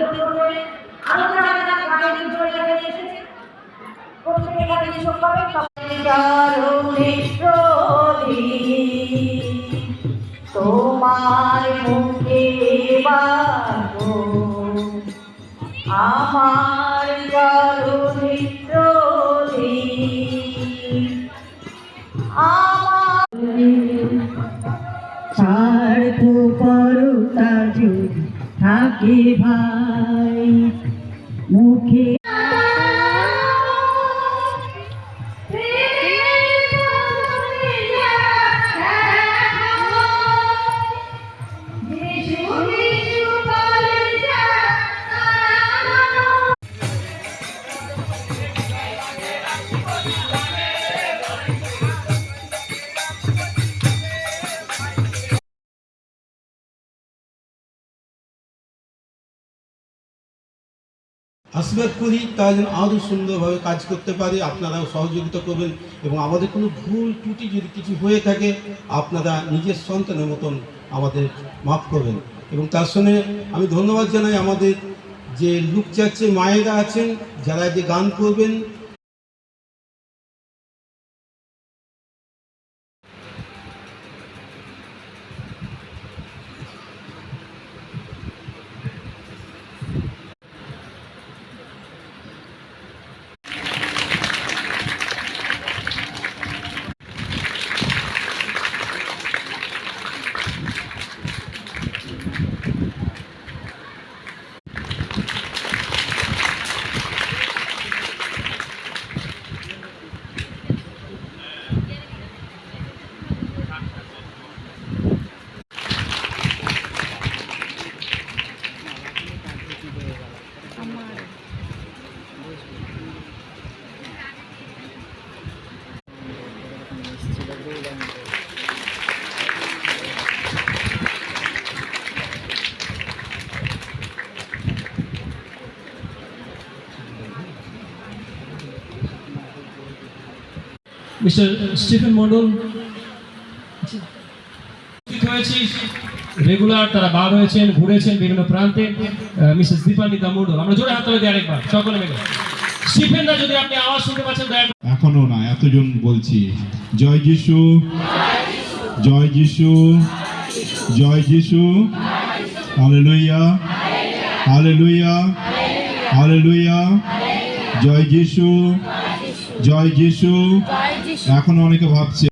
আলোকিত করবে। আরো যারা যারা গাড়ি জড়িয়ে এখানে এসেছে প্রত্যেকে গাড়ি সব পাবে তোমার মুখে বাজো আমার কারণে স্বার্থ পরতা যদি থাকে ভাই মুখে আশীর্বাদ করি তারা যেন আরও সুন্দরভাবে কাজ করতে পারে। আপনারাও সহযোগিতা করবেন এবং আমাদের কোনো ভুল ত্রুটি যদি কিছু হয়ে থাকে আপনারা নিজের সন্তানের মতন আমাদের মাফ করবেন। এবং তার সঙ্গে আমি ধন্যবাদ জানাই আমাদের যে লুকচাচ্ছে মায়েরা আছেন যারা যে গান করবেন। মিস্টার স্টিফেন মন্ডল রেগুলার, তারা বার হয়েছেন, ঘুরেছেন বিভিন্ন প্রান্তে। মিসেস দীপান্বিতা মন্ডল, আমরা জোরে হাত তালি দিই আরেকবার সকলে মিলে। স্টিফেনদা যদি আপনি আওয়াজ শুনতে পাচ্ছেন দয়া করে। এখনো না, এতজন বলছি জয় যিশু, জয় যিশু, জয় যিশু, হালেলুয়া, হালেলুয়া, হালেলুয়া, জয় যিশু, জয় যিশু। এখনো অনেকে ভাবছে